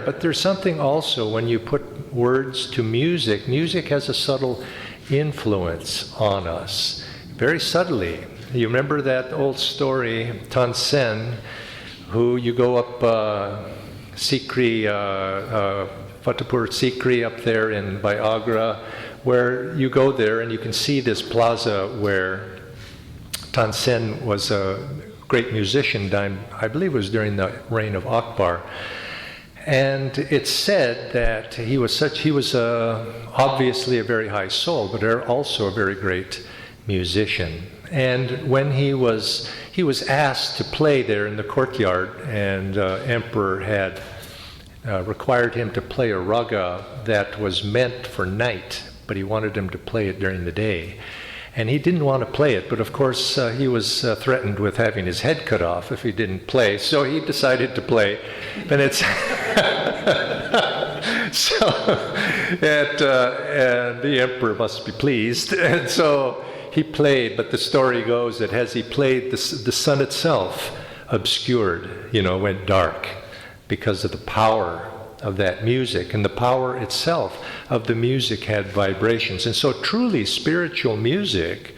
but there's something also when you put words to music. Music has a subtle influence on us, very subtly. You remember that old story, Tansen, who you go up Sikri, Fatehpur Sikri up there by Agra, where you go there and you can see this plaza where Tansen was a great musician. I believe it was during the reign of Akbar. And it's said that he was obviously a very high soul, but also a very great musician. And when he was asked to play there in the courtyard, and Emperor had required him to play a raga that was meant for night, but he wanted him to play it during the day. And he didn't want to play it, but of course he was threatened with having his head cut off if he didn't play, so he decided to play. And it's and the emperor must be pleased. And so he played, but the story goes that as he played, the sun itself obscured, went dark because of the power of that music, and the power itself of the music had vibrations. And so truly spiritual music,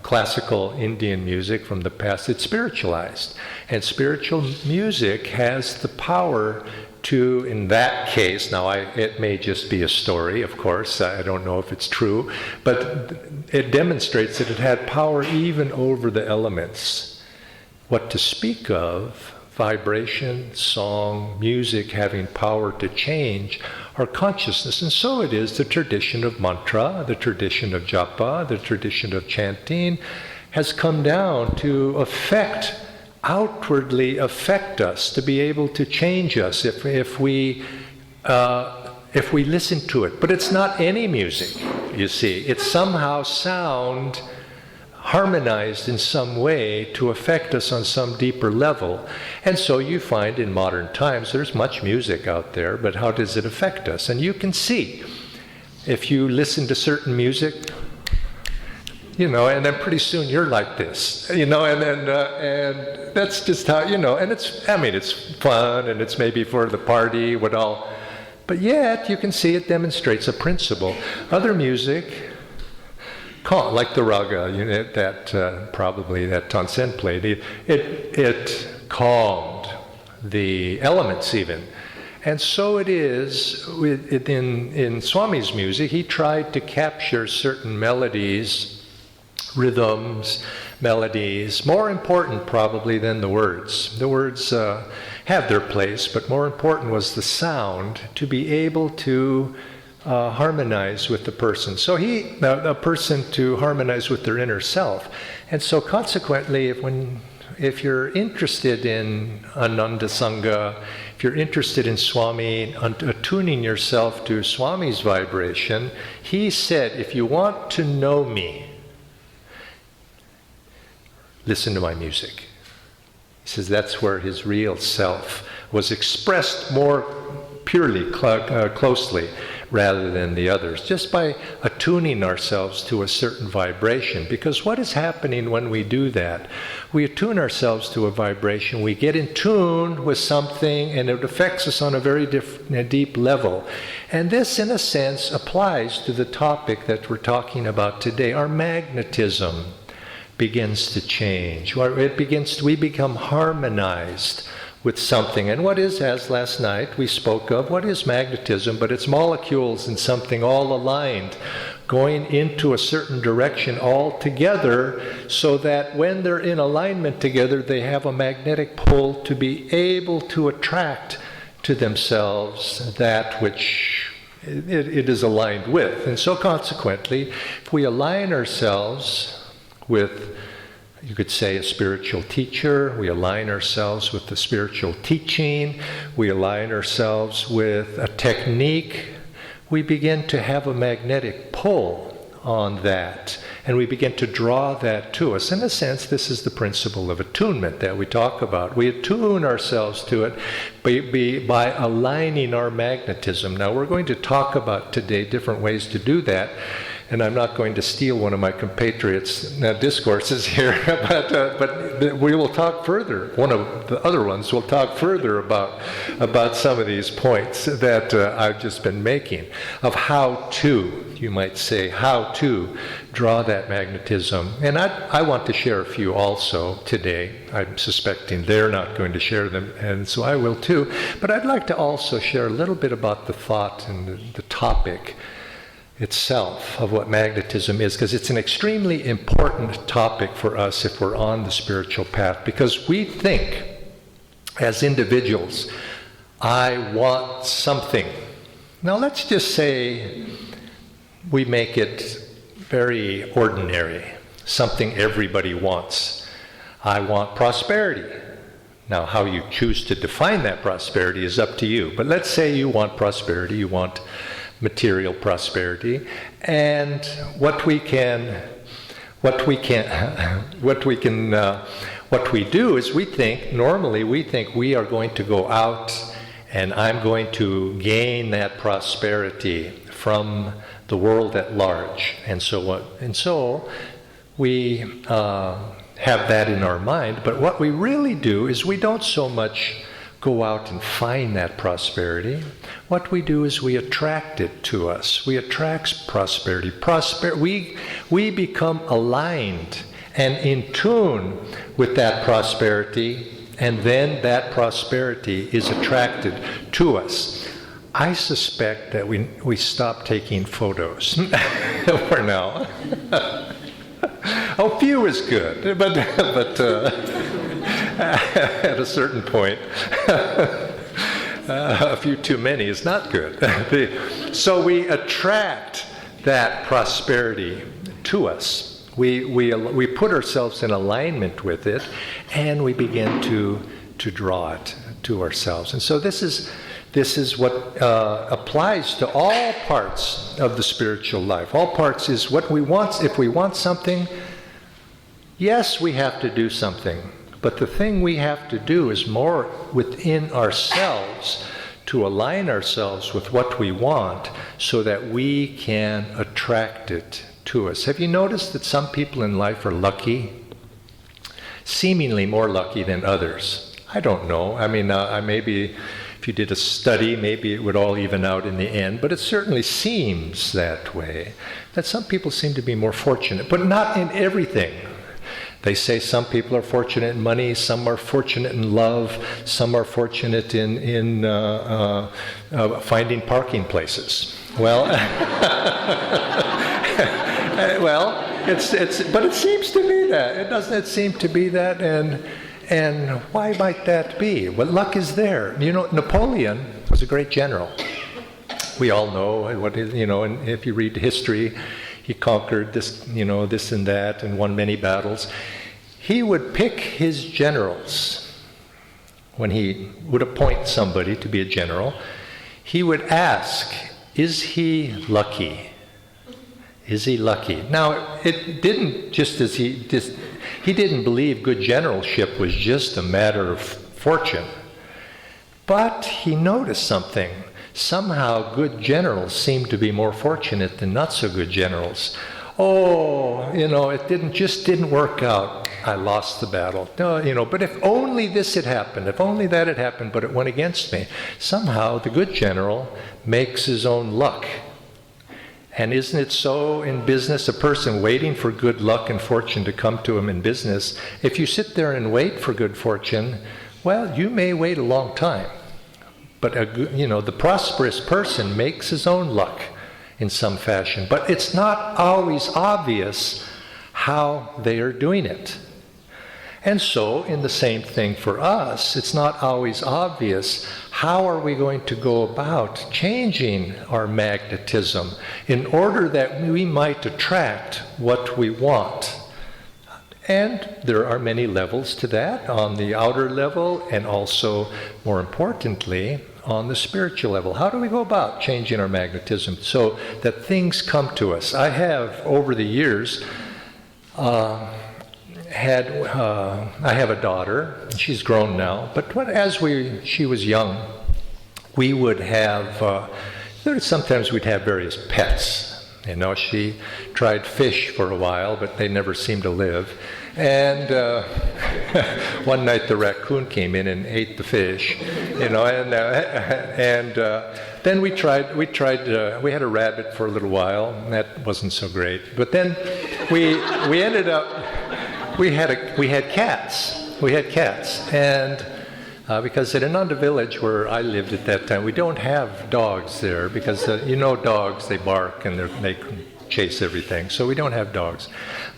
classical Indian music from the past, it's spiritualized. And spiritual music has the power to, in that case, now it may just be a story, of course, I don't know if it's true, but it demonstrates that it had power even over the elements. What to speak of vibration, song, music having power to change our consciousness. And so it is the tradition of mantra, the tradition of japa, the tradition of chanting has come down to outwardly affect us, to be able to change us if we listen to it. But it's not any music, you see. It's somehow sound harmonized in some way to affect us on some deeper level. And so you find in modern times there's much music out there, but how does it affect us? And you can see if you listen to certain music, and then pretty soon you're like this, and that's just how, and it's fun, and it's maybe for the party, but yet you can see it demonstrates a principle. Other music, like the raga, that probably that Tansen played, it calmed the elements even. And so it is in Swami's music. He tried to capture certain melodies, rhythms, melodies, more important probably than the words. The words have their place, but more important was the sound, to be able to harmonize with the person. So a person to harmonize with their inner self. And so consequently, if you're interested in Ananda Sangha, if you're interested in Swami, attuning yourself to Swami's vibration, he said, if you want to know me, listen to my music. He says that's where his real self was expressed more purely, closely, rather than the others, just by attuning ourselves to a certain vibration. Because what is happening when we do that? We attune ourselves to a vibration, we get in tune with something, and it affects us on a very deep level. And this, in a sense, applies to the topic that we're talking about today. Our magnetism begins to change. We become harmonized with something. And what is, as last night we spoke of, what is magnetism? But it's molecules and something all aligned, going into a certain direction all together, so that when they're in alignment together, they have a magnetic pull to be able to attract to themselves that which it is aligned with. And so consequently, if we align ourselves with, you could say, a spiritual teacher, we align ourselves with the spiritual teaching, we align ourselves with a technique, we begin to have a magnetic pull on that, and we begin to draw that to us. In a sense, this is the principle of attunement that we talk about. We attune ourselves to it by aligning our magnetism. Now, we're going to talk about today different ways to do that. and I'm not going to steal one of my compatriots' discourses here, but we will talk further. One of the other ones will talk further about some of these points that I've just been making, of how to, you might say, how to draw that magnetism. And I want to share a few also today. I'm suspecting they're not going to share them, and so I will too. But I'd like to also share a little bit about the thought and the topic itself of what magnetism is, because it's an extremely important topic for us if we're on the spiritual path, because we think as individuals, I want something. Now let's just say we make it very ordinary, something everybody wants. I want prosperity. Now, how you choose to define that prosperity is up to you. But let's say you want prosperity, you want material prosperity, and what we do is normally we think we are going to go out and I'm going to gain that prosperity from the world at large, and so we have that in our mind. But what we really do is we don't so much go out and find that prosperity. What we do is we attract it to us. We attract prosperity. We become aligned and in tune with that prosperity, and then that prosperity is attracted to us. I suspect that we stop taking photos for now. A few is good, but at a certain point, a few too many is not good. So we attract that prosperity to us. We put ourselves in alignment with it, and we begin to draw it to ourselves. And so this is what applies to all parts of the spiritual life. All parts is what we want. If we want something, yes, we have to do something. But the thing we have to do is more within ourselves, to align ourselves with what we want so that we can attract it to us. Have you noticed that some people in life are lucky? Seemingly more lucky than others. I don't know. I mean, maybe if you did a study, maybe it would all even out in the end, but it certainly seems that way, that some people seem to be more fortunate, but not in everything. They say some people are fortunate in money, some are fortunate in love, some are fortunate in finding parking places. Well, but it seems to be that. It seem to be that, and why might that be? Well, luck is there. You know, Napoleon was a great general. We all know and if you read history, he conquered this and that, and won many battles. He would pick his generals. When he would appoint somebody to be a general, he would ask, is he lucky? Is he lucky? Now, it didn't he didn't believe good generalship was just a matter of fortune. But he noticed something. Somehow good generals seem to be more fortunate than not so good generals. Oh, it didn't work out. I lost the battle. No, but if only this had happened, if only that had happened, but it went against me. Somehow the good general makes his own luck. And isn't it so in business? A person waiting for good luck and fortune to come to him in business, if you sit there and wait for good fortune, well, you may wait a long time. But the prosperous person makes his own luck in some fashion. But it's not always obvious how they are doing it. And so, in the same thing for us, it's not always obvious how are we going to go about changing our magnetism in order that we might attract what we want. And there are many levels to that, on the outer level and also, more importantly, on the spiritual level. How do we go about changing our magnetism so that things come to us? I have, over the years, I have a daughter. She's grown now, but she was young, we would have, sometimes we'd have various pets. You know, she tried fish for a while, but they never seemed to live. And one night the raccoon came in and ate the fish, you know, and then we had a rabbit for a little while, and that wasn't so great. But then we ended up, we had cats. We had cats, and because at Ananda Village, where I lived at that time, we don't have dogs there because you know dogs, they bark and they chase everything. So we don't have dogs,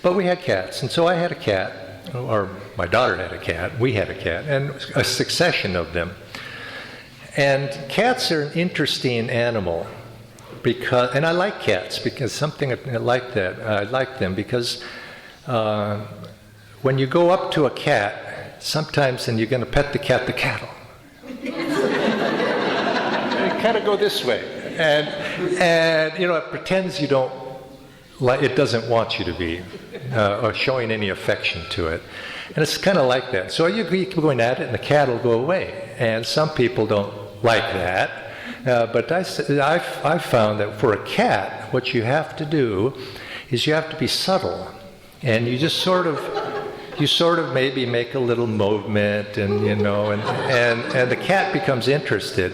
but we had cats, and so I had a cat, or my daughter had a cat. We had a cat, and a succession of them. And cats are an interesting animal because, and I like cats because something like that. I like them because when you go up to a cat. Sometimes, and you're going to pet the cat will kind of go this way, and you know, it pretends you don't like, it doesn't want you to be, or showing any affection to it, and it's kind of like that. So you keep going at it, and the cat will go away. And some people don't like that, but I found that for a cat, what you have to do is you have to be subtle, and you just sort of maybe make a little movement, and you know, and the cat becomes interested,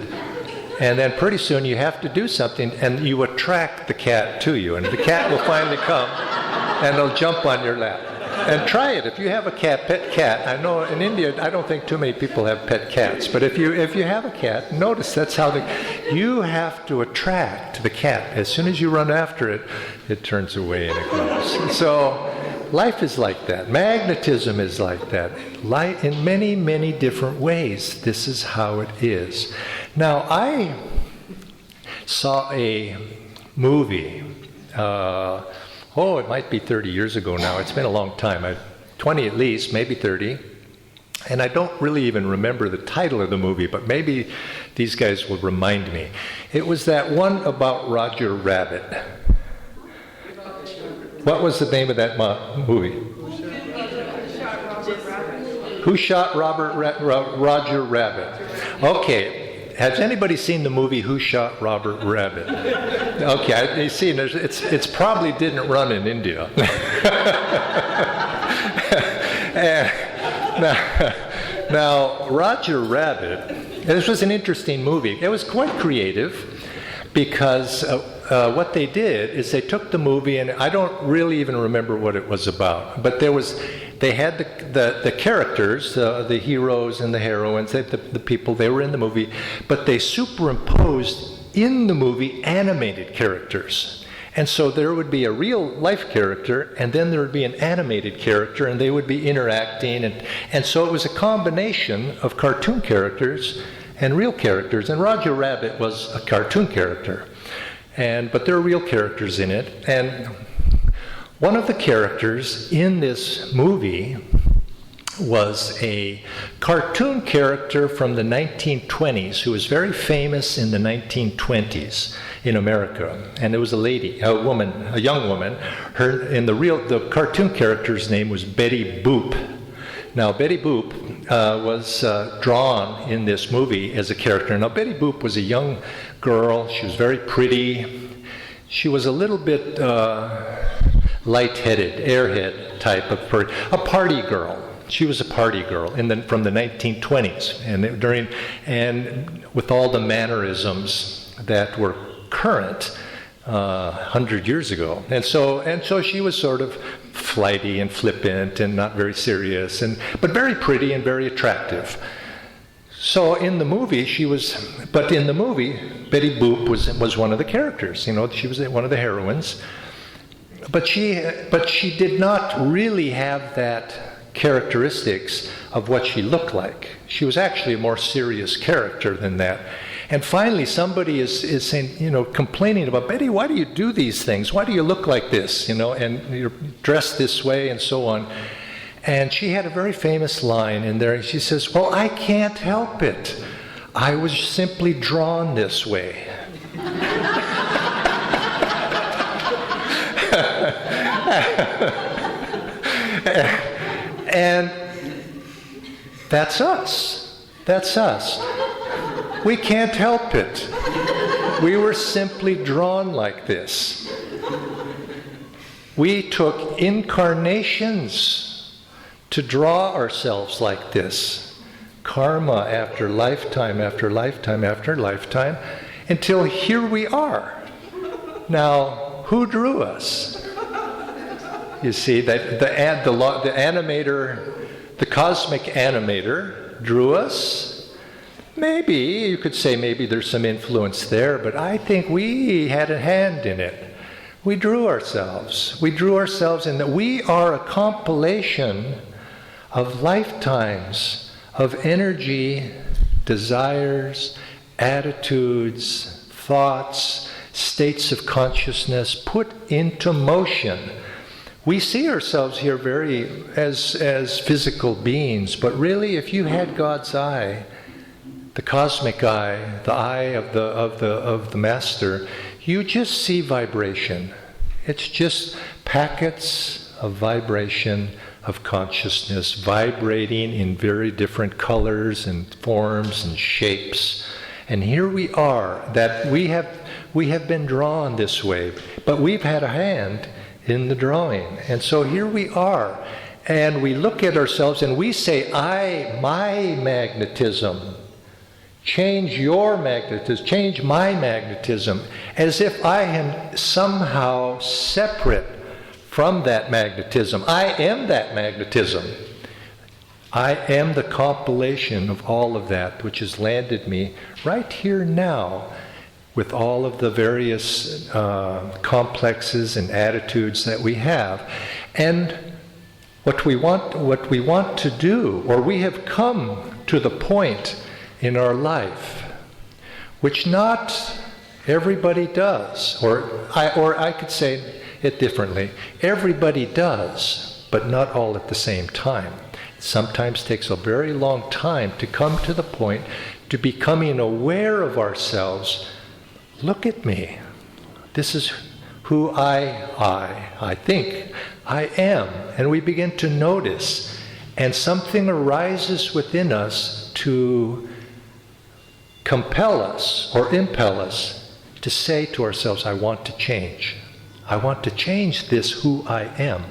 and then pretty soon you have to do something, and you attract the cat to you, and the cat will finally come, and it'll jump on your lap. And try it if you have a pet cat. I know in India, I don't think too many people have pet cats, but if you have a cat, notice that's how you have to attract the cat. As soon as you run after it, it turns away and it goes. So. Life is like that. Magnetism is like that. In many, many different ways, this is how it is. Now, I saw a movie, it might be 30 years ago now. It's been a long time, 20 at least, maybe 30. And I don't really even remember the title of the movie, but maybe these guys will remind me. It was that one about Roger Rabbit. What was the name of that movie? Who Shot Roger Rabbit? Okay. Has anybody seen the movie Who Shot Robert Rabbit? Okay, you see, it's probably didn't run in India. Now, Roger Rabbit, this was an interesting movie. It was quite creative because what they did is they took the movie, and I don't really even remember what it was about, but they had the characters, the heroes and the heroines, the people, they were in the movie, but they superimposed in the movie animated characters. And so there would be a real life character, and then there would be an animated character, and they would be interacting, and so it was a combination of cartoon characters and real characters, and Roger Rabbit was a cartoon character. But there are real characters in it. And one of the characters in this movie was a cartoon character from the 1920s who was very famous in the 1920s in America. And it was a woman, a young woman. The cartoon character's name was Betty Boop. Now, Betty Boop was drawn in this movie as a character. Now, Betty Boop was a young girl. She was very pretty. She was a little bit light-headed, airhead type of person, a party girl. She was a party girl from the 1920s, and with all the mannerisms that were current 100 years ago. And so she was sort of flighty and flippant and not very serious, but very pretty and very attractive. So in the movie, Betty Boop was one of the characters. You know, she was one of the heroines. But she did not really have that characteristics of what she looked like. She was actually a more serious character than that. And finally, somebody is saying, you know, complaining about, Betty, why do you do these things? Why do you look like this? You know, and you're dressed this way and so on. And she had a very famous line in there. She says, well, I can't help it. I was simply drawn this way. And that's us. That's us. We can't help it. We were simply drawn like this. We took incarnations to draw ourselves like this. Karma after lifetime after lifetime after lifetime, until here we are. Now, who drew us? You see, that the animator, the cosmic animator drew us. Maybe, you could say maybe there's some influence there, but I think we had a hand in it. We drew ourselves. We drew ourselves in that we are a compilation of lifetimes of energy, desires, attitudes, thoughts, states of consciousness put into motion. We see ourselves here very as physical beings, but really, if you had God's eye, the cosmic eye, the eye of the Master, you just see vibration. It's just packets of vibration of consciousness vibrating in very different colors and forms and shapes. And here we are, that we have been drawn this way, but we've had a hand in the drawing. And so here we are, and we look at ourselves and we say, my magnetism. Change your magnetism, change my magnetism, as if I am somehow separate from that magnetism. I am that magnetism. I am the compilation of all of that which has landed me right here now with all of the various complexes and attitudes that we have. And what we want to do, or we have come to the point in our life, which not everybody does, or I could say it differently. Everybody does, but not all at the same time. It sometimes takes a very long time to come to the point to becoming aware of ourselves. Look at me. This is who I think I am. And we begin to notice, and something arises within us to compel us or impel us to say to ourselves, I want to change. I want to change this who I am.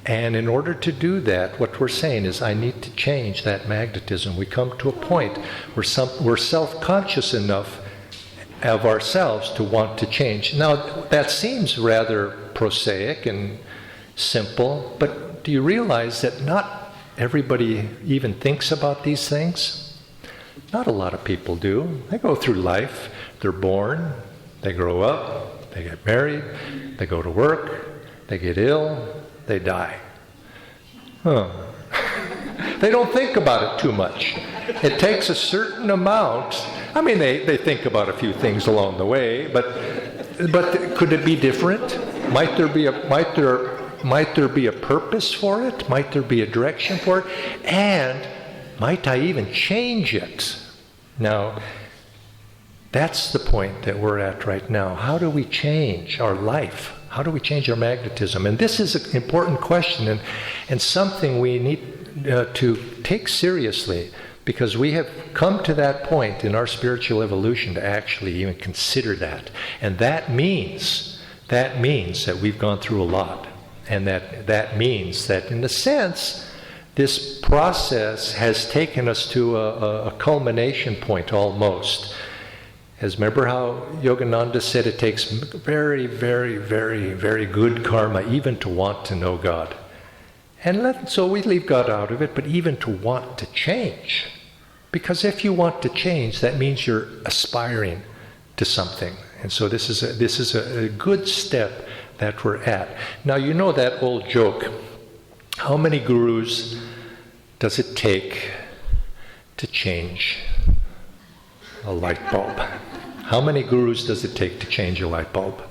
And in order to do that, what we're saying is, I need to change that magnetism. We come to a point where we're self-conscious enough of ourselves to want to change. Now, that seems rather prosaic and simple, but do you realize that not everybody even thinks about these things? Not a lot of people do. They go through life. They're born. They grow up. They get married. They go to work. They get ill. They die. They don't think about it too much. It takes a certain amount. I mean, they think about a few things along the way, but could it be different? Might there be a purpose for it? Might there be a direction for it? And might I even change it? Now, that's the point that we're at right now. How do we change our life? How do we change our magnetism? And this is an important question and something we need to take seriously, because we have come to that point in our spiritual evolution to actually even consider that. And that means that we've gone through a lot. And that means that, in a sense, this process has taken us to a culmination point almost. As remember how Yogananda said, it takes very, very, very, very good karma even to want to know God. And so we leave God out of it, but even to want to change. Because if you want to change, that means you're aspiring to something. And so this is a good step that we're at. Now, you know that old joke. How many gurus does it take to change a light bulb? How many gurus does it take to change a light bulb?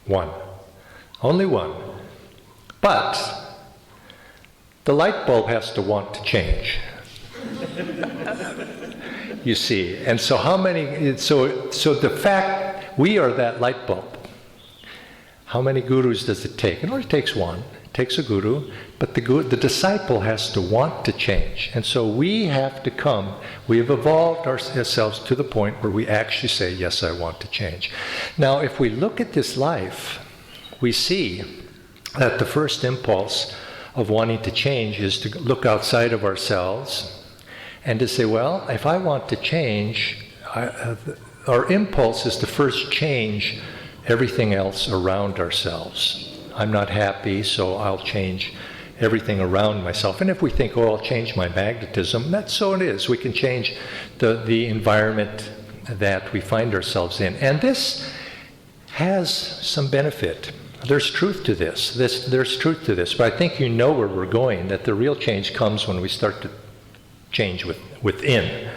One. Only one. But the light bulb has to want to change. You see. And so how many, so the fact we are that light bulb. How many gurus does it take? It only takes one. It takes a guru, but the disciple has to want to change. And so we have evolved ourselves to the point where we actually say, yes, I want to change. Now, if we look at this life, we see that the first impulse of wanting to change is to look outside of ourselves and to say, well, if I want to change, our impulse is to first change everything else around ourselves. I'm not happy, so I'll change everything around myself. And if we think, oh, I'll change my magnetism, that's so it is. We can change the environment that we find ourselves in. And this has some benefit. There's truth to this. There's truth to this. But I think you know where we're going, that the real change comes when we start to change within,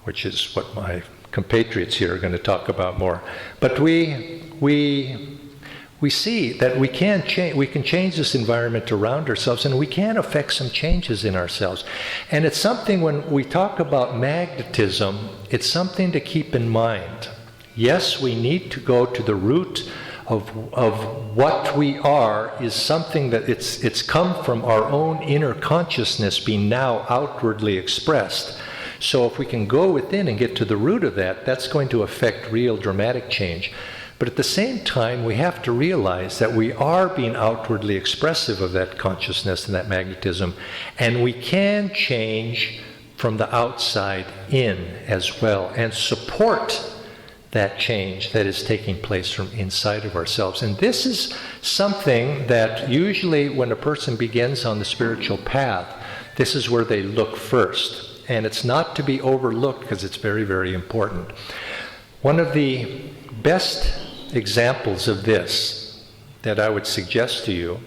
which is what my compatriots here are going to talk about more. But we see that we can change this environment around ourselves, and we can affect some changes in ourselves. And it's something, when we talk about magnetism, it's something to keep in mind. Yes, we need to go to the root of what we are, is something that it's come from our own inner consciousness being now outwardly expressed. So if we can go within and get to the root of that, that's going to affect real dramatic change. But at the same time, we have to realize that we are being outwardly expressive of that consciousness and that magnetism, and we can change from the outside in as well, and support that change that is taking place from inside of ourselves. And this is something that usually when a person begins on the spiritual path, this is where they look first. And it's not to be overlooked because it's very, very important. One of the best examples of this that I would suggest to you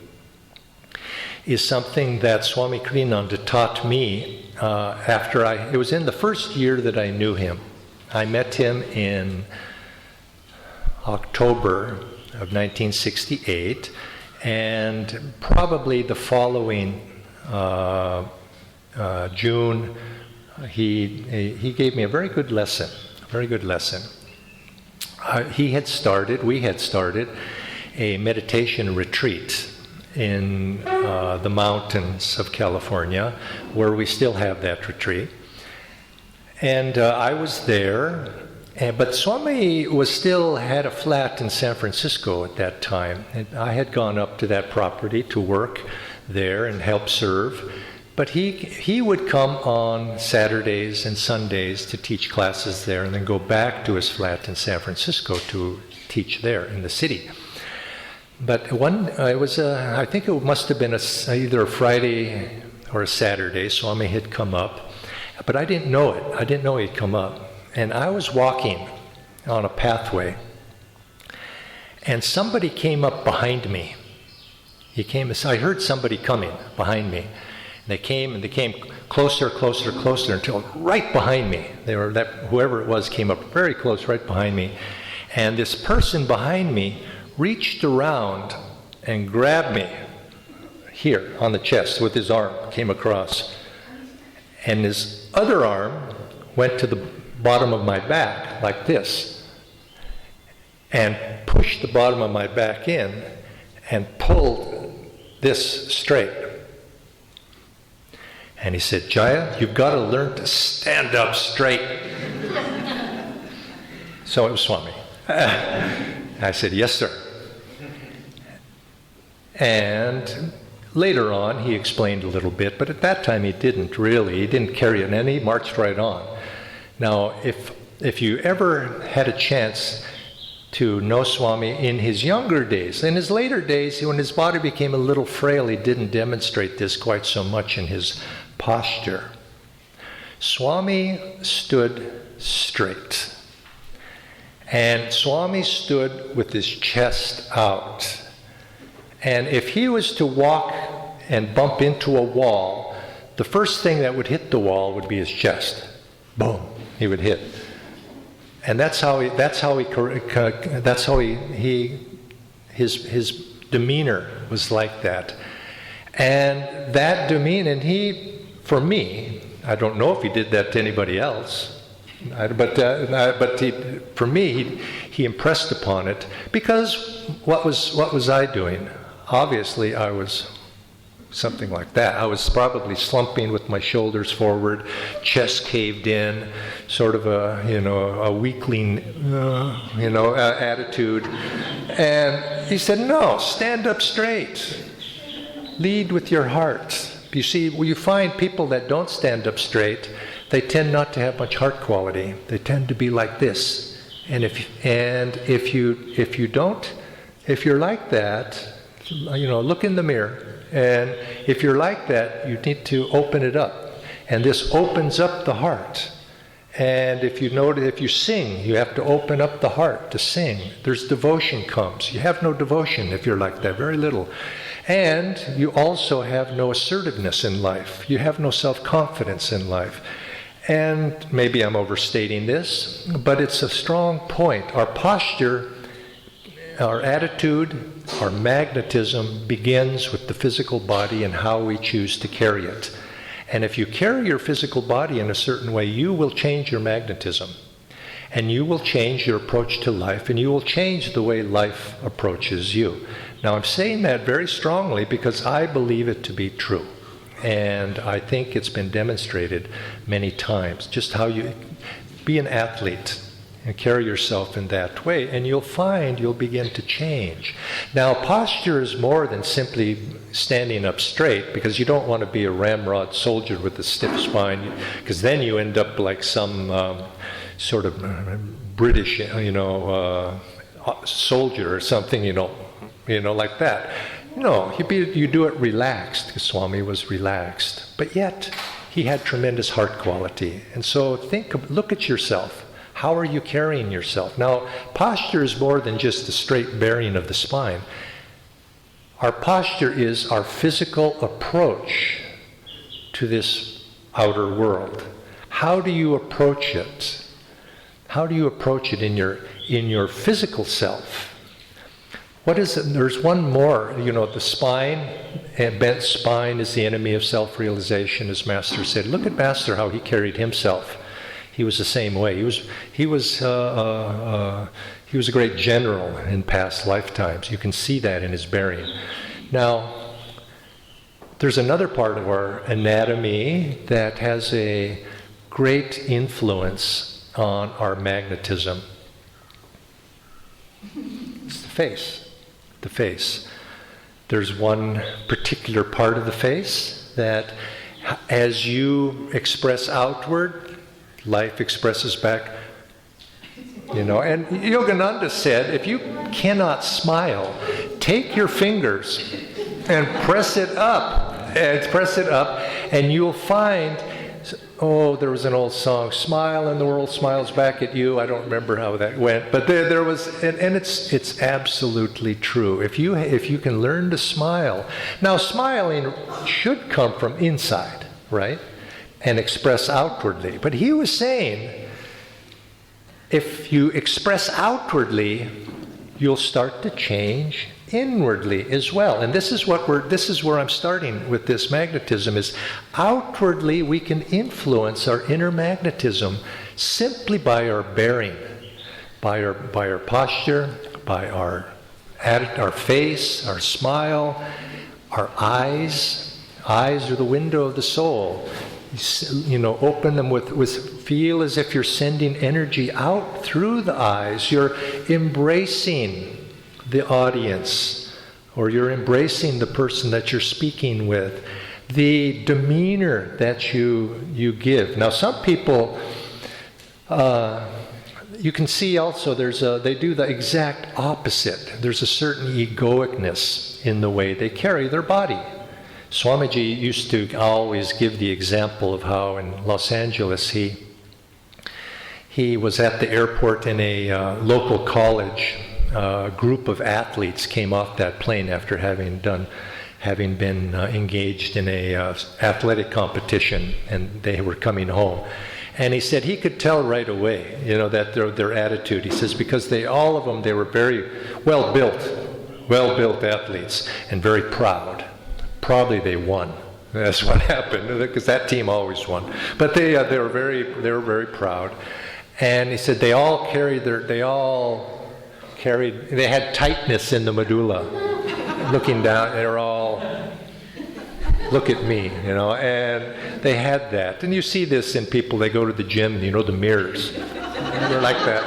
is something that Swami Kriyananda taught me it was in the first year that I knew him. I met him in October of 1968, and probably the following June, he gave me a very good lesson, we had started a meditation retreat in the mountains of California, where we still have that retreat. And I was there, but Swami had a flat in San Francisco at that time. And I had gone up to that property to work there and help serve. But he would come on Saturdays and Sundays to teach classes there, and then go back to his flat in San Francisco to teach there in the city. But I think it must have been either a Friday or a Saturday. Swami had come up, but I didn't know it. I didn't know he'd come up. And I was walking on a pathway, and somebody came up behind me. I heard somebody coming behind me. They came closer until right behind me. Whoever it was came up very close, right behind me. And this person behind me reached around and grabbed me here on the chest with his arm, came across. And his other arm went to the bottom of my back like this, and pushed the bottom of my back in and pulled this straight. And he said, "Jaya, you've got to learn to stand up straight." So it was Swami. I said, "Yes, sir." And later on, he explained a little bit, but at that time he didn't really. He didn't carry it, and he marched right on. Now, if you ever had a chance to know Swami in his younger days, in his later days, when his body became a little frail, he didn't demonstrate this quite so much in his posture. Swami stood straight. And Swami stood with his chest out. And if he was to walk and bump into a wall, the first thing that would hit the wall would be his chest. Boom, he would hit. And his demeanor was like that. And that demeanor, for me, I don't know if he did that to anybody else, For me, he impressed upon it, because what was I doing? Obviously, I was something like that. I was probably slumping with my shoulders forward, chest caved in, sort of a weakling, attitude. And he said, "No, stand up straight. Lead with your heart." You see, you find people that don't stand up straight, they tend not to have much heart quality. They tend to be like this. And if you're like that, look in the mirror. And if you're like that, you need to open it up. And this opens up the heart. And if you sing, you have to open up the heart to sing. There's devotion comes. You have no devotion if you're like that, very little. And you also have no assertiveness in life. You have no self-confidence in life. And maybe I'm overstating this, but it's a strong point. Our posture, our attitude, our magnetism begins with the physical body and how we choose to carry it. And if you carry your physical body in a certain way, you will change your magnetism. And you will change your approach to life, and you will change the way life approaches you. Now, I'm saying that very strongly because I believe it to be true. And I think it's been demonstrated many times, just how you be an athlete and carry yourself in that way, and you'll find you'll begin to change. Now, posture is more than simply standing up straight, because you don't want to be a ramrod soldier with a stiff spine, because then you end up like some sort of British, soldier or something, like that. No, you do it relaxed, because Swami was relaxed, but yet he had tremendous heart quality. And so look at yourself. How are you carrying yourself? Now, posture is more than just the straight bearing of the spine. Our posture is our physical approach to this outer world. How do you approach it? How do you approach it in your physical self? What is it? There's one more, the spine, and bent spine is the enemy of self-realization, as Master said. Look at Master, how he carried himself. He was the same way. He was a great general in past lifetimes. You can see that in his bearing. Now, there's another part of our anatomy that has a great influence on our magnetism. It's the face. The face. There's one particular part of the face that, as you express outward, life expresses back. And Yogananda said, if you cannot smile, take your fingers and press it up, and you'll find, there was an old song, "Smile and the world smiles back at you." I don't remember how that went, but there was, and it's absolutely true. If you can learn to smile. Now, smiling should come from inside, right? And express outwardly. But he was saying, if you express outwardly, you'll start to change inwardly as well. And this is where I'm starting with this magnetism, is outwardly we can influence our inner magnetism simply by our bearing, by our posture, by our face, our smile, our eyes. Eyes are the window of the soul. Open them with feel as if you're sending energy out through the eyes. You're embracing the audience, or you're embracing the person that you're speaking with. The demeanor that you give. Now, some people, you can see also they do the exact opposite. There's a certain egoicness in the way they carry their body. Swamiji used to always give the example of how in Los Angeles he was at the airport in a local college. A group of athletes came off that plane after having been engaged in a athletic competition, and they were coming home. And he said he could tell right away, that their attitude. He says because all of them were very well built athletes and very proud. Probably they won. That's what happened, because that team always won. But they were very proud. And he said they had tightness in the medulla. Looking down, they were all, look at me, and they had that. And you see this in people, they go to the gym, the mirrors. They're like that.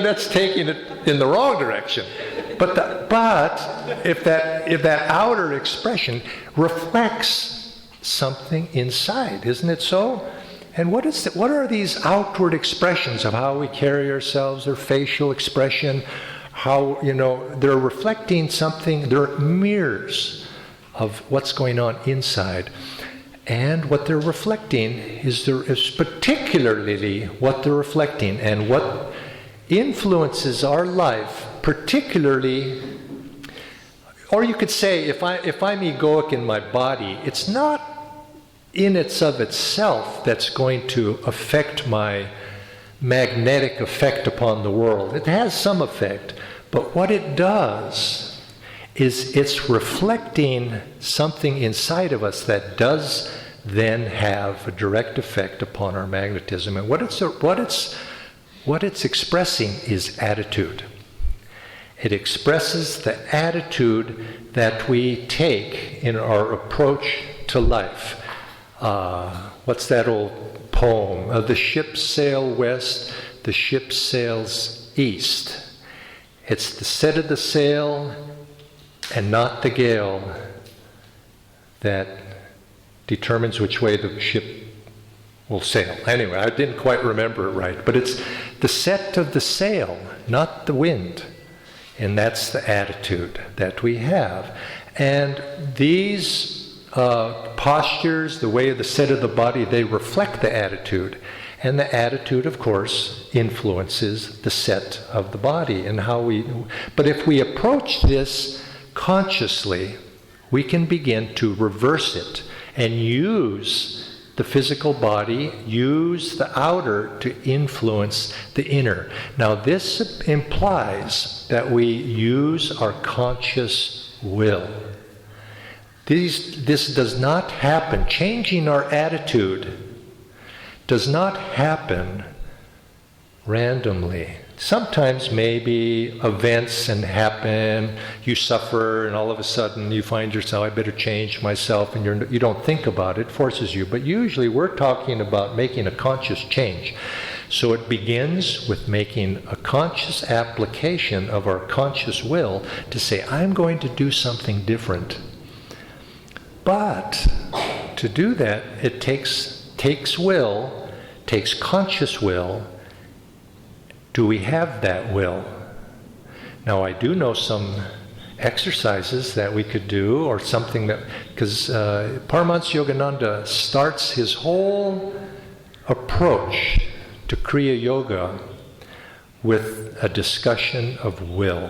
That's taking it in the wrong direction. But if that outer expression reflects something inside, isn't it so? And what are these outward expressions of how we carry ourselves, their facial expression, how, they're reflecting something, they're mirrors of what's going on inside. And what they're reflecting is particularly what they're reflecting, and what influences our life, particularly, or you could say, if I'm egoic in my body, it's not in itself that's going to affect my magnetic effect upon the world. It has some effect, but what it does is it's reflecting something inside of us that does then have a direct effect upon our magnetism. And what it's expressing is attitude. It expresses the attitude that we take in our approach to life. What's that old poem? The ships sail west, the ship sails east. It's the set of the sail and not the gale that determines which way the ship will sail. Anyway, I didn't quite remember it right, but it's the set of the sail, not the wind. And that's the attitude that we have. And these postures, the way of the set of the body, they reflect the attitude. And the attitude, of course, influences the set of the body and how we... But if we approach this consciously, we can begin to reverse it and use the physical body, use the outer to influence the inner. Now this implies that we use our conscious will. This does not happen. Changing our attitude does not happen randomly. Sometimes maybe events happen, you suffer, and all of a sudden you find yourself, I better change myself, and you don't think about it, forces you. But usually we're talking about making a conscious change. So it begins with making a conscious application of our conscious will to say, I'm going to do something different. But to do that, it takes will, takes conscious will. Do we have that will? Now, I do know some exercises that we could do, or something that, because Paramahansa Yogananda starts his whole approach to Kriya Yoga with a discussion of will.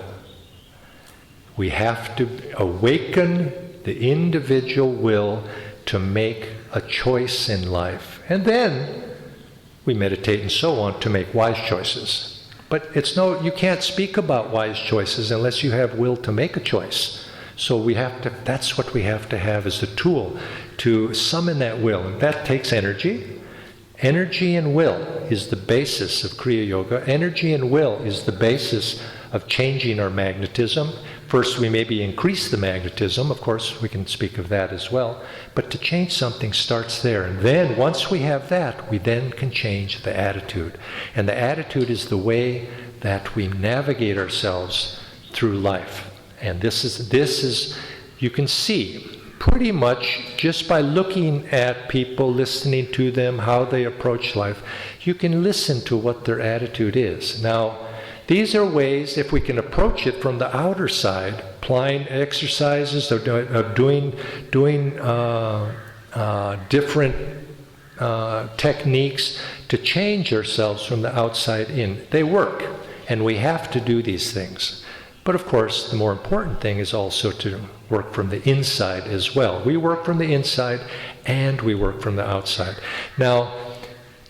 We have to awaken the individual will to make a choice in life. And then we meditate and so on to make wise choices. But you can't speak about wise choices unless you have will to make a choice. So that's what we have to have as the tool to summon that will. And that takes energy. Energy and will is the basis of Kriya Yoga. Energy and will is the basis of changing our magnetism. First, we maybe increase the magnetism. Of course, we can speak of that as well. But to change something starts there. And then, once we have that, we then can change the attitude. And the attitude is the way that we navigate ourselves through life. And this is you can see pretty much just by looking at people, listening to them, how they approach life, you can listen to what their attitude is. Now, these are ways, if we can approach it from the outer side, applying exercises, of doing different techniques to change ourselves from the outside in. They work, and we have to do these things. But of course, the more important thing is also to work from the inside as well. We work from the inside, and we work from the outside. Now,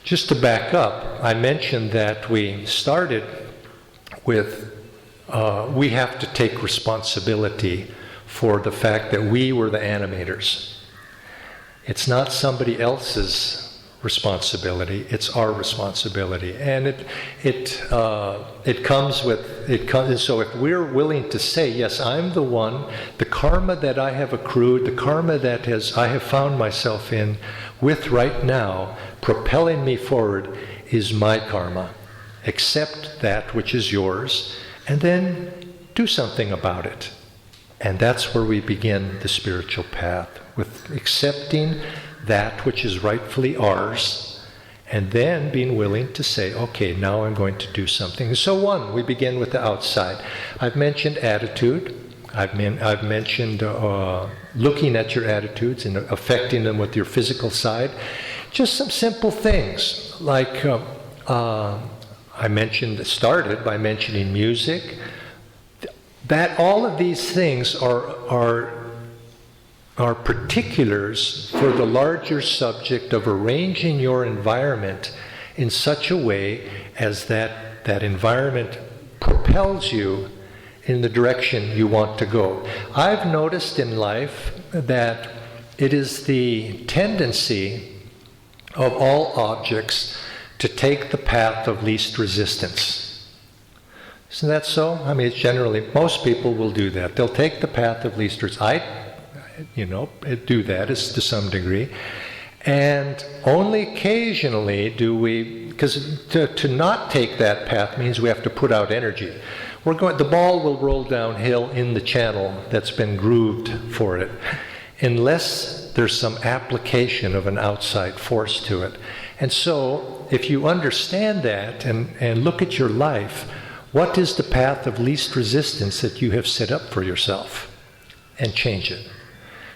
just to back up, I mentioned that we started with we have to take responsibility for the fact that we were the animators. It's not somebody else's responsibility, it's our responsibility. And it comes with, and so if we're willing to say, yes, I'm the one, the karma that I have accrued, the karma that I have found myself in with right now, propelling me forward, is my karma. Accept that which is yours, and then do something about it. And that's where we begin the spiritual path, with accepting that which is rightfully ours, and then being willing to say, okay, now I'm going to do something. So we begin with the outside. I've mentioned attitude. I've mentioned looking at your attitudes and affecting them with your physical side. Just some simple things, like I started by mentioning music. That all of these things are particulars for the larger subject of arranging your environment in such a way as that environment propels you in the direction you want to go. I've noticed in life that it is the tendency of all objects to take the path of least resistance. Isn't that so? I mean, it's generally, most people will do that. They'll take the path of least resistance. Do that to some degree. And only occasionally do we, because to not take that path means we have to put out energy. The ball will roll downhill in the channel that's been grooved for it, unless there's some application of an outside force to it. And so, if you understand that and look at your life, what is the path of least resistance that you have set up for yourself? And change it,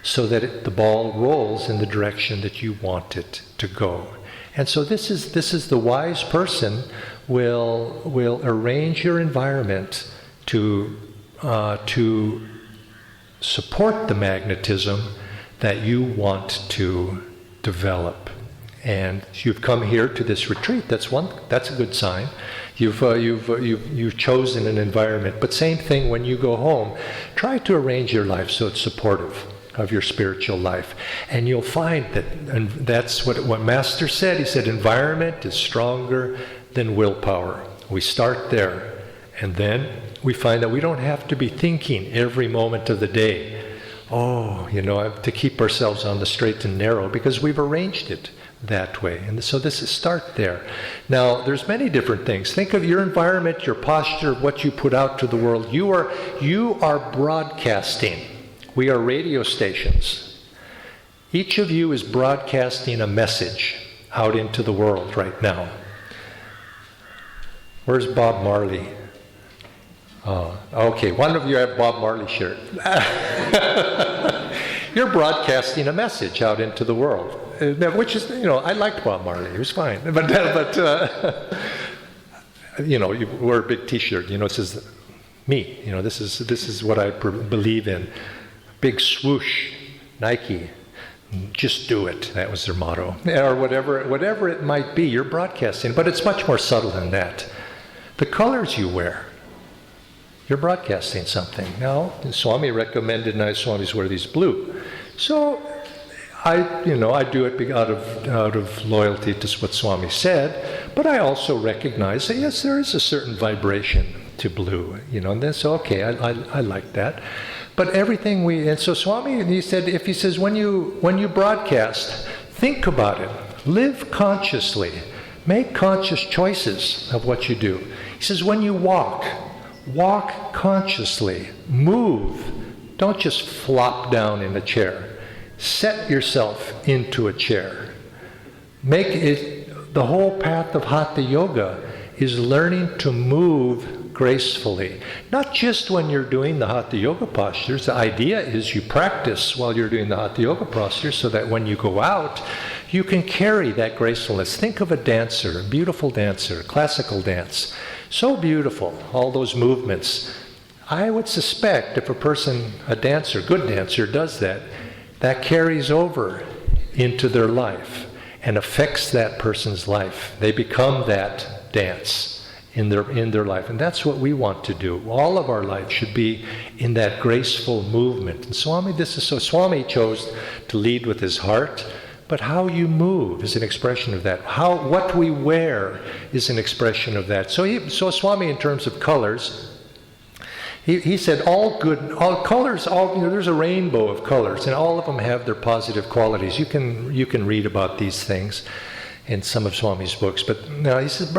so that the ball rolls in the direction that you want it to go. And so this is the wise person will arrange your environment to support the magnetism that you want to develop. And you've come here to this retreat. That's a good sign. You've chosen an environment. But same thing when you go home. Try to arrange your life so it's supportive of your spiritual life. And you'll find that, and that's what Master said. He said, environment is stronger than willpower. We start there. And then we find that we don't have to be thinking every moment of the day, to keep ourselves on the straight and narrow, because we've arranged it that way. And so this is start there. Now, there's many different things. Think of your environment, your posture, what you put out to the world. You are broadcasting. We are radio stations. Each of you is broadcasting a message out into the world right now. Where's Bob Marley? Oh, okay. One of you have Bob Marley shirt. You're broadcasting a message out into the world, which is, I liked Bob Marley. He was fine, but you wear a big T-shirt. It says me. This is what I believe in. Big swoosh, Nike. Just do it. That was their motto, or whatever it might be. You're broadcasting, but it's much more subtle than that. The colors you wear. You're broadcasting something. Now, Swami recommended nice Swamis wear these blue. So, I do it out of loyalty to what Swami said, but I also recognize that, yes, there is a certain vibration to blue, and then so, okay, I like that. But everything and so Swami, he says, when you broadcast, think about it, live consciously, make conscious choices of what you do. He says, when you walk consciously, move, don't just flop down in a chair. Set yourself into a chair. Make it, the whole path of Hatha Yoga is learning to move gracefully. Not just when you're doing the Hatha Yoga postures. The idea is you practice while you're doing the Hatha Yoga postures so that when you go out, you can carry that gracefulness. Think of a dancer, a beautiful dancer, classical dance. So beautiful, all those movements. I would suspect if a dancer, good dancer, does that, that carries over into their life and affects that person's life. They become that dance in their life. And that's what we want to do. All of our life should be in that graceful movement. And Swami chose to lead with his heart, but how you move is an expression of that. What we wear is an expression of that. So Swami, in terms of colors, he said all colors, there's a rainbow of colors, and all of them have their positive qualities. You can read about these things in some of Swami's books, but no, he says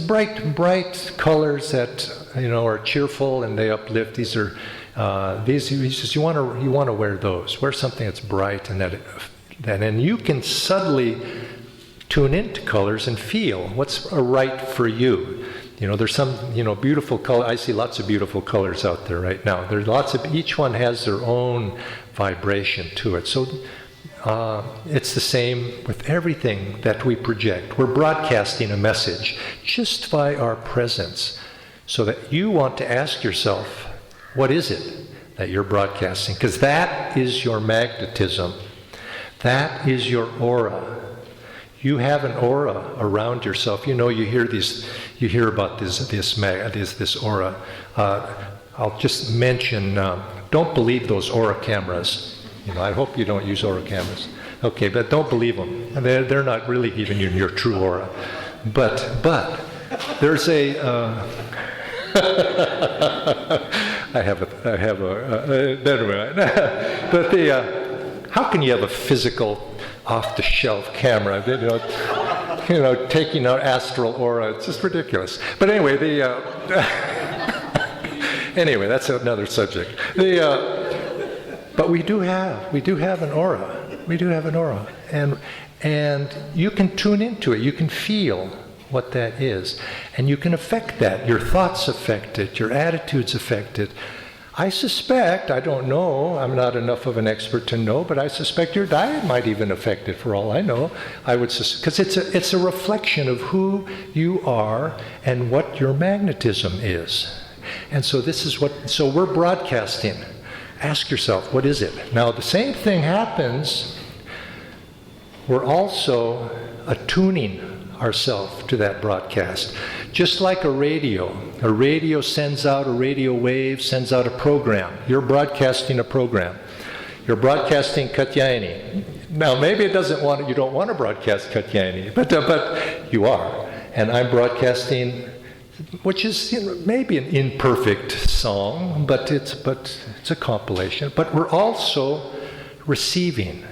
bright colors that are cheerful and they uplift. He says you want to wear those. Wear something that's bright and and you can subtly tune into colors and feel what's right for you. There's some beautiful color. I see lots of beautiful colors out there right now. There's each one has their own vibration to it. So it's the same with everything that we project. We're broadcasting a message just by our presence, so that you want to ask yourself, what is it that you're broadcasting? Because that is your magnetism. That is your aura. You have an aura around yourself. You hear about this aura. I'll just mention, don't believe those aura cameras. I hope you don't use aura cameras. Okay, but don't believe them. They're not really giving you your true aura. But there's a. I have a never mind. But how can you have a physical, off-the-shelf camera? Taking out astral aura. It's just ridiculous. But anyway, anyway, that's another subject. But we do have an aura. We do have an aura, and you can tune into it. You can feel what that is, and you can affect that. Your thoughts affect it. Your attitudes affect it. I suspect, I don't know, I'm not enough of an expert to know, but I suspect your diet might even affect it, for all I know. Because it's a reflection of who you are and what your magnetism is. And so so we're broadcasting. Ask yourself, what is it? Now, the same thing happens. We're also attuning ourselves to that broadcast. Just like a radio sends out a radio wave, sends out a program. You're broadcasting a program. You're broadcasting Katyayani. Now, maybe you don't want to broadcast Katyayani, but you are. And I'm broadcasting, which is maybe an imperfect song, but it's a compilation. But we're also receiving.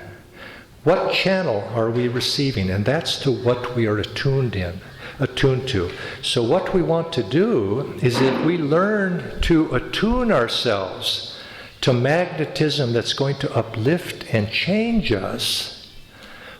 What channel are we receiving? And that's to what we are attuned to. So what we want to do is that we learn to attune ourselves to magnetism that's going to uplift and change us.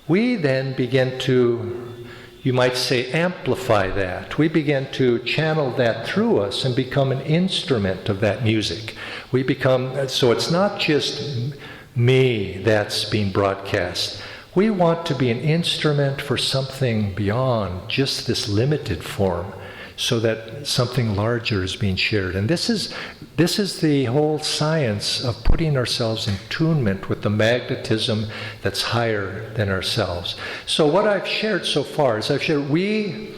We then begin to, you might say, amplify that. We begin to channel that through us and become an instrument of that music. So it's not just me that's being broadcast. We want to be an instrument for something beyond just this limited form, so that something larger is being shared. And this is the whole science of putting ourselves in tunement with the magnetism that's higher than ourselves. So what I've shared so far is we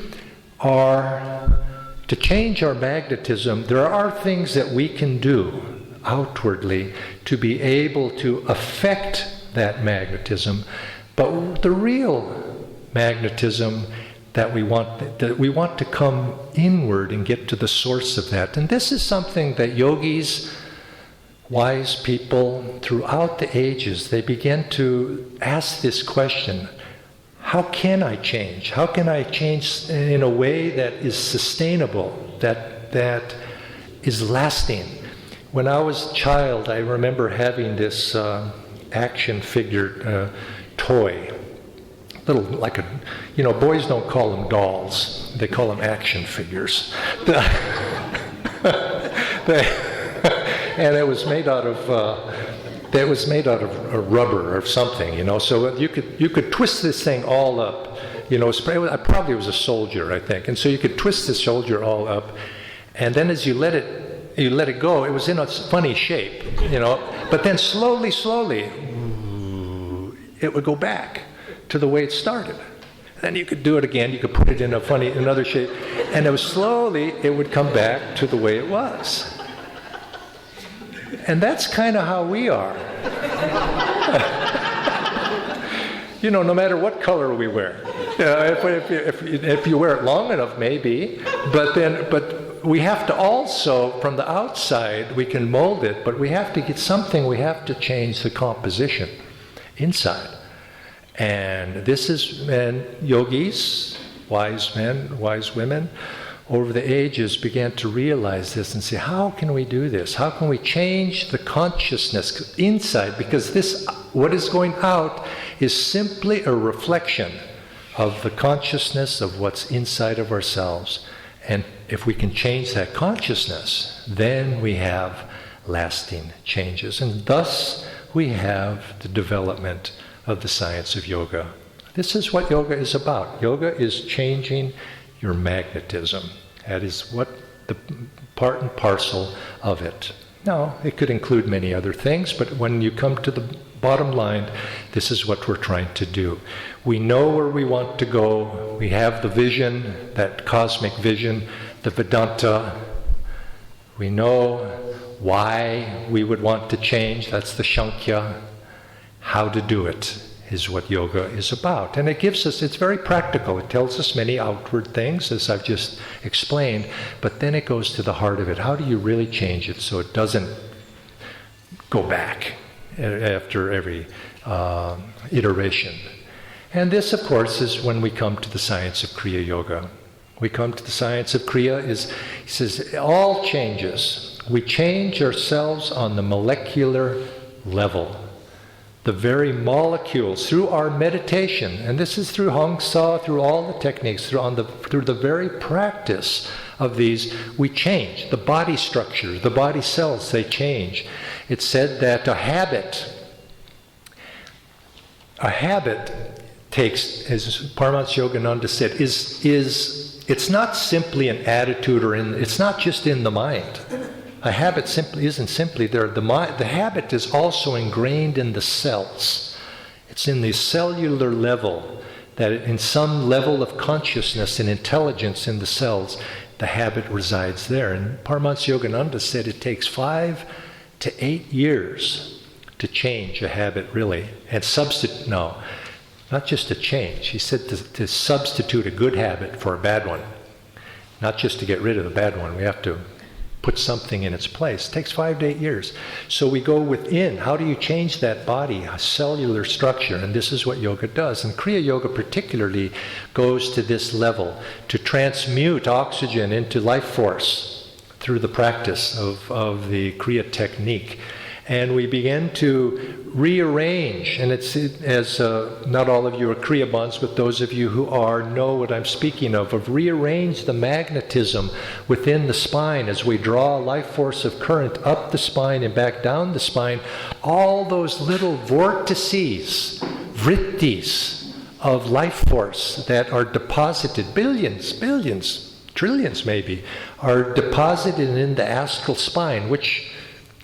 are, to change our magnetism, there are things that we can do outwardly to be able to affect that magnetism. But the real magnetism that we want to come inward and get to the source of that. And this is something that yogis, wise people throughout the ages, they begin to ask this question: how can I change? How can I change in a way that is sustainable, that is lasting? When I was a child, I remember having this action figure toy. Little, like boys don't call them dolls. They call them action figures. And it was made out of rubber or something, So you could twist this thing all up, Probably it was a soldier, I think, and so you could twist the soldier all up, and then as you let it go, it was in a funny shape, But then slowly, it would go back to the way it started. Then you could do it again. You could put it in another shape. And it was slowly, it would come back to the way it was. And that's kind of how we are. No matter what color we wear. If you wear it long enough, maybe. But we have to also, from the outside, we can mold it, but we have to get something, we have to change the composition inside. And this is, and yogis, wise men, wise women, over the ages began to realize this and say, how can we do this? How can we change the consciousness inside? Because this, what is going out, is simply a reflection of the consciousness of what's inside of ourselves. And if we can change that consciousness, then we have lasting changes. And thus we have the development of the science of yoga. This is what yoga is about. Yoga is changing your magnetism. That is what the part and parcel of it. Now, it could include many other things, but when you come to the bottom line, this is what we're trying to do. We know where we want to go. We have the vision, that cosmic vision, the Vedanta. We know why we would want to change. That's the Sankhya. How to do it is what yoga is about. And it gives us, it's very practical. It tells us many outward things, as I've just explained, but then it goes to the heart of it. How do you really change it so it doesn't go back after every iteration? And this, of course, is when we come to the science of Kriya Yoga. We come to the science of Kriya, he says, all changes. We change ourselves on the molecular level. The very molecules, through our meditation, and this is through Hong Sa, through all the techniques, through the very practice of these, we change. The body structure, the body cells, they change. It's said that a habit takes, as Paramahansa Yogananda said, it's not simply an attitude it's not just in the mind. A habit simply isn't simply there. The habit is also ingrained in the cells. It's in the cellular level, that in some level of consciousness and intelligence in the cells, the habit resides there. And Paramahansa Yogananda said it takes 5 to 8 years to change a habit, really. And not just to change. He said to substitute a good habit for a bad one. Not just to get rid of the bad one. We have to put something in its place. It takes 5 to 8 years. So we go within. How do you change that body, a cellular structure? And this is what yoga does. And Kriya Yoga particularly goes to this level, to transmute oxygen into life force through the practice of the Kriya technique. And we begin to rearrange, and it's as not all of you are Kriya Bonds, but those of you who are know what I'm speaking of rearrange the magnetism within the spine as we draw a life force of current up the spine and back down the spine. All those little vortices, vrittis of life force that are deposited, billions, trillions maybe, are deposited in the astral spine, which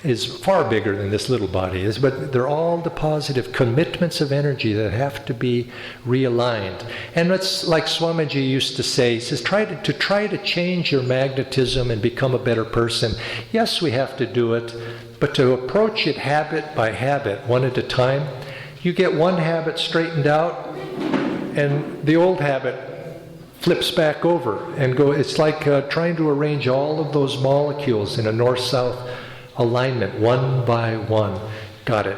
is far bigger than this little body is, but they're all depositive commitments of energy that have to be realigned. And it's like Swamiji used to say, he says, try to change your magnetism and become a better person. Yes, we have to do it, but to approach it habit by habit, one at a time, you get one habit straightened out, and the old habit flips back over and go. It's like trying to arrange all of those molecules in a north-south alignment, one by one. Got it.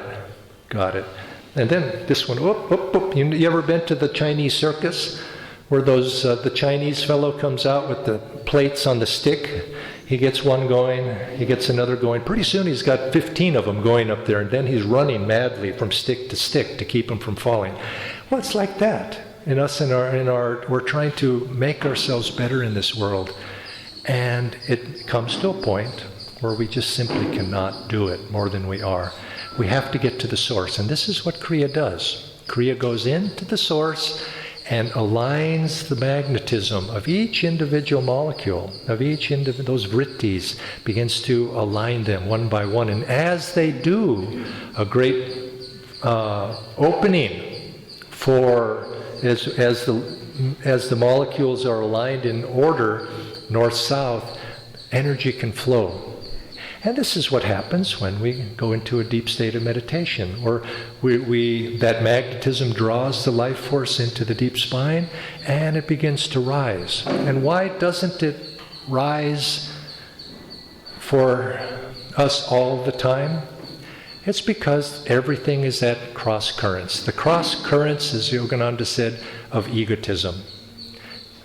And then this one, You ever been to the Chinese circus? Where the Chinese fellow comes out with the plates on the stick. He gets one going, he gets another going. Pretty soon he's got 15 of them going up there, and then he's running madly from stick to keep them from falling. Well, it's like that. In us, we're trying to make ourselves better in this world. And it comes to a point where we just simply cannot do it more than we are. We have to get to the source, and this is what Kriya does. Kriya goes into the source and aligns the magnetism of each individual molecule, of those vrittis, begins to align them one by one. And as they do, a great opening for, as the as the molecules are aligned in order, north-south, energy can flow. And this is what happens when we go into a deep state of meditation, or that magnetism draws the life force into the deep spine, and it begins to rise. And why doesn't it rise for us all the time? It's because everything is at cross currents. The cross currents, as Yogananda said, of egotism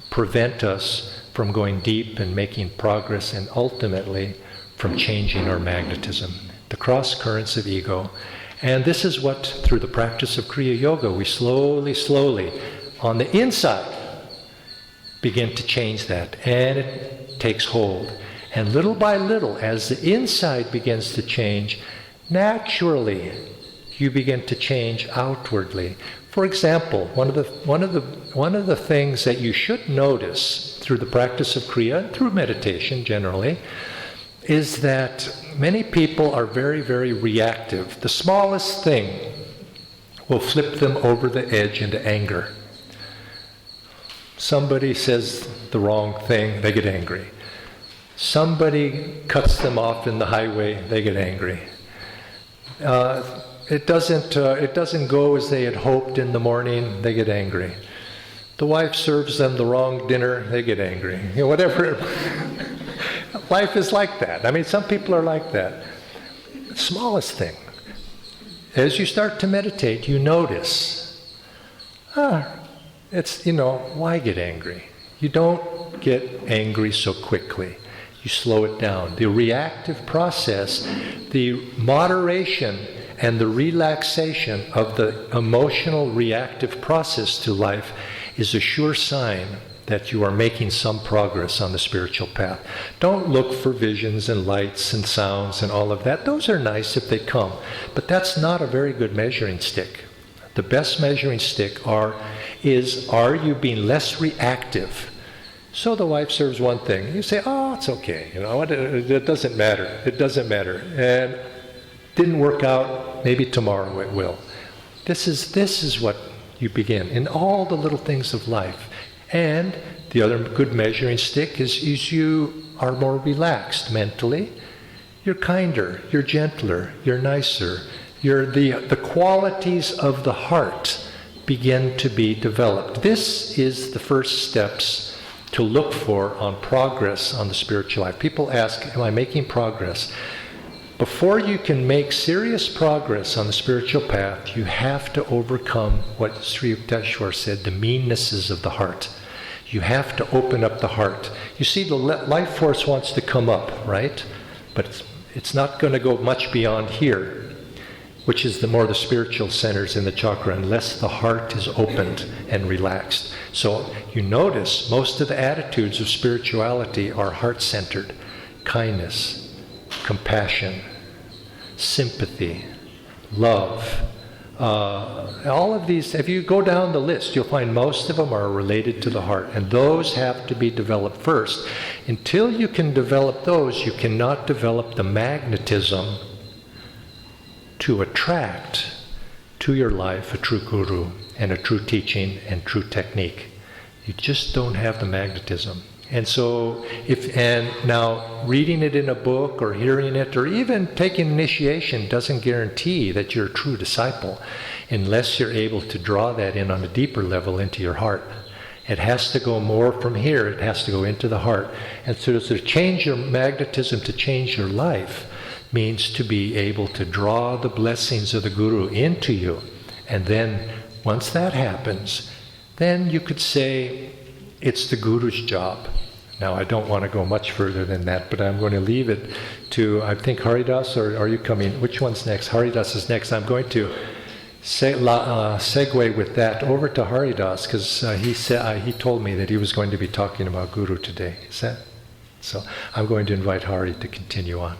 prevent us from going deep and making progress, and ultimately from changing our magnetism. The cross currents of ego. And this is what, through the practice of Kriya Yoga, we slowly, on the inside, begin to change that. And it takes hold. And little by little, as the inside begins to change, naturally, you begin to change outwardly. For example, one of the things that you should notice through the practice of Kriya, and through meditation generally, is that many people are very, very reactive. The smallest thing will flip them over the edge into anger. Somebody says the wrong thing, they get angry. Somebody cuts them off in the highway, they get angry. It doesn't go as they had hoped in the morning, they get angry. The wife serves them the wrong dinner, they get angry. Whatever. Life is like that. I mean, some people are like that. Smallest thing. As you start to meditate, you notice, why get angry? You don't get angry so quickly. You slow it down. The reactive process, the moderation and the relaxation of the emotional reactive process to life is a sure sign that you are making some progress on the spiritual path. Don't look for visions and lights and sounds and all of that. Those are nice if they come, but that's not a very good measuring stick. The best measuring stick is are you being less reactive? So the wife serves one thing. You say, it's okay. It doesn't matter. It doesn't matter. And didn't work out. Maybe tomorrow it will. This is what you begin in all the little things of life. And the other good measuring stick is you are more relaxed mentally. You're kinder, you're gentler, you're nicer. The qualities of the heart begin to be developed. This is the first steps to look for on progress on the spiritual life. People ask, am I making progress? Before you can make serious progress on the spiritual path, you have to overcome what Sri Yukteswar said, the meannesses of the heart. You have to open up the heart. You see, the life force wants to come up, right? But it's not going to go much beyond here, which is the spiritual centers in the chakra, unless the heart is opened and relaxed. So you notice most of the attitudes of spirituality are heart-centered. Kindness, compassion, sympathy, love. All of these, if you go down the list, you'll find most of them are related to the heart. And those have to be developed first. Until you can develop those, you cannot develop the magnetism to attract to your life a true guru and a true teaching and true technique. You just don't have the magnetism. And so, now reading it in a book or hearing it or even taking initiation doesn't guarantee that you're a true disciple unless you're able to draw that in on a deeper level into your heart. It has to go more from here, it has to go into the heart. And so to change your magnetism, to change your life, means to be able to draw the blessings of the Guru into you. And then, once that happens, then you could say, it's the Guru's job. Now, I don't want to go much further than that, but I'm going to leave it to, I think, Haridas, or are you coming? Which one's next? Haridas is next. I'm going to segue with that over to Haridas, because he told me that he was going to be talking about Guru today. Is that? So I'm going to invite Hari to continue on.